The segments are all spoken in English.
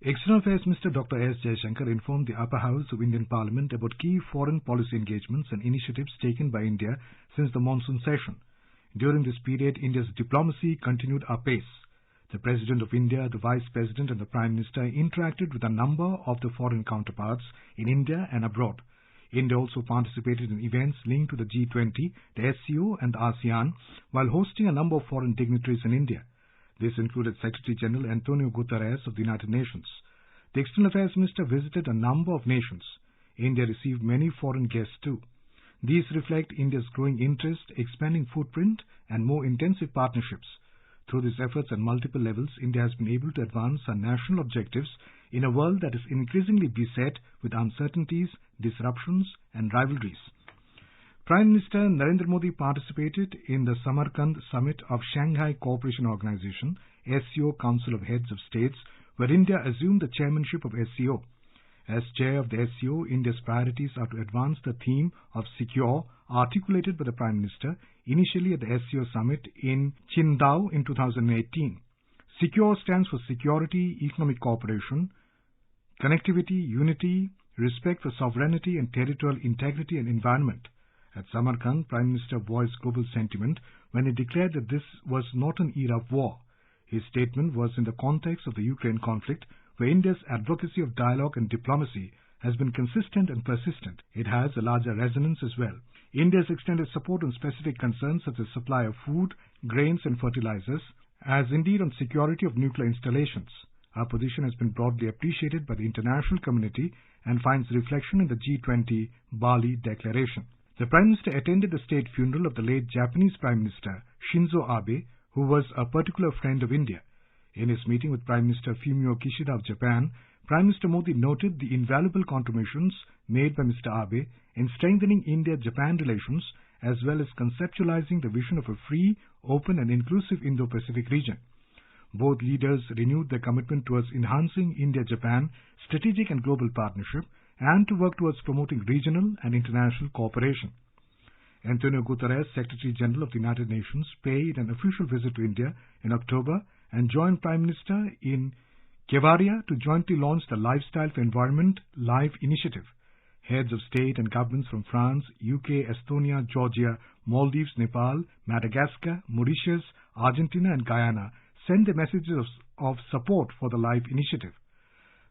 External Affairs Minister Dr. S. Jaishankar informed the upper house of Indian Parliament about key foreign policy engagements and initiatives taken by India since the monsoon session. During this period, India's diplomacy continued apace. The President of India, the Vice President and the Prime Minister interacted with a number of the foreign counterparts in India and abroad. India also participated in events linked to the G20, the SCO and the ASEAN, while hosting a number of foreign dignitaries in India. This included Secretary General Antonio Guterres of the United Nations. The External Affairs Minister visited a number of nations. India received many foreign guests too. These reflect India's growing interest, expanding footprint and more intensive partnerships. Through these efforts at multiple levels, India has been able to advance our national objectives in a world that is increasingly beset with uncertainties, disruptions and rivalries. Prime Minister Narendra Modi participated in the Samarkand Summit of Shanghai Cooperation Organization, SCO Council of Heads of States, where India assumed the chairmanship of SCO. As chair of the SCO, India's priorities are to advance the theme of secure, articulated by the Prime Minister initially at the SCO Summit in Qingdao in 2018. Secure stands for security, economic cooperation, connectivity, unity, respect for sovereignty and territorial integrity and environment. At Samarkand, Prime Minister voiced global sentiment when he declared that this was not an era of war. His statement was in the context of the Ukraine conflict, where India's advocacy of dialogue and diplomacy has been consistent and persistent. It has a larger resonance as well. India has extended support on specific concerns such as supply of food, grains and fertilizers, as indeed on security of nuclear installations. Our position has been broadly appreciated by the international community and finds reflection in the G20 Bali Declaration. The Prime Minister attended the state funeral of the late Japanese Prime Minister Shinzo Abe, who was a particular friend of India. In his meeting with Prime Minister Fumio Kishida of Japan, Prime Minister Modi noted the invaluable contributions made by Mr. Abe in strengthening India-Japan relations as well as conceptualizing the vision of a free, open and inclusive Indo-Pacific region. Both leaders renewed their commitment towards enhancing India-Japan strategic and global partnership and to work towards promoting regional and international cooperation. Antonio Guterres, Secretary General of the United Nations, paid an official visit to India in October and joined Prime Minister in Kevadia to jointly launch the Lifestyle for Environment LIFE initiative. Heads of state and governments from France, UK, Estonia, Georgia, Maldives, Nepal, Madagascar, Mauritius, Argentina and Guyana sent their messages of support for the LIFE initiative.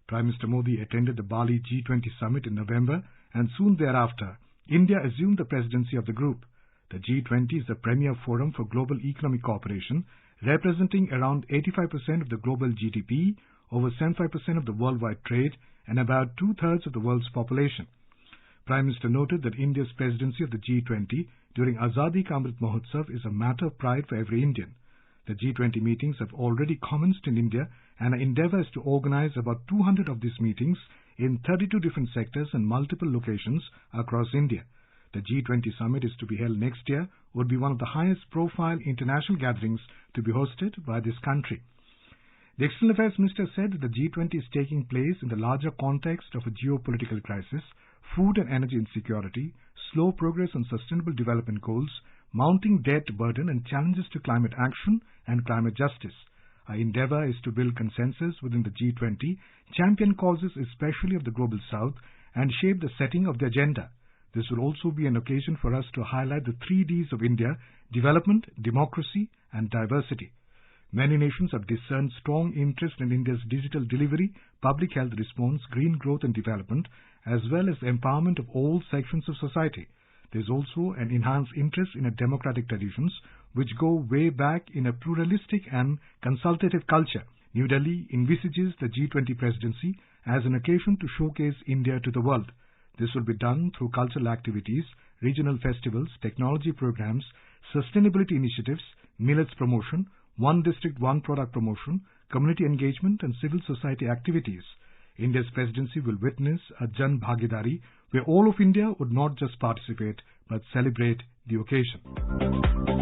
Prime Minister Modi attended the Bali G20 summit in November and soon thereafter, India assumed the presidency of the group. The G20 is the premier forum for global economic cooperation, representing around 85% of the global GDP, over 75% of the worldwide trade, and about two-thirds of the world's population. Prime Minister noted that India's presidency of the G20 during Azadi Ka Amrit Mahotsav is a matter of pride for every Indian. The G20 meetings have already commenced in India, and our endeavour is to organize about 200 of these meetings in 32 different sectors and multiple locations across India. The G20 summit is to be held next year, would be one of the highest profile international gatherings to be hosted by this country. The External Affairs Minister said that the G20 is taking place in the larger context of a geopolitical crisis, food and energy insecurity, slow progress on sustainable development goals, mounting debt burden and challenges to climate action and climate justice. Our endeavour is to build consensus within the G20, champion causes especially of the Global South, and shape the setting of the agenda. This will also be an occasion for us to highlight the 3 Ds of India: development, democracy and diversity. Many nations have discerned strong interest in India's digital delivery, public health response, green growth and development, as well as the empowerment of all sections of society. There is also an enhanced interest in democratic traditions, which go way back in a pluralistic and consultative culture. New Delhi envisages the G20 presidency as an occasion to showcase India to the world. This will be done through cultural activities, regional festivals, technology programs, sustainability initiatives, millets promotion, one district, one product promotion, community engagement and civil society activities. India's presidency will witness a Jan Bhagidari, where all of India would not just participate but celebrate the occasion.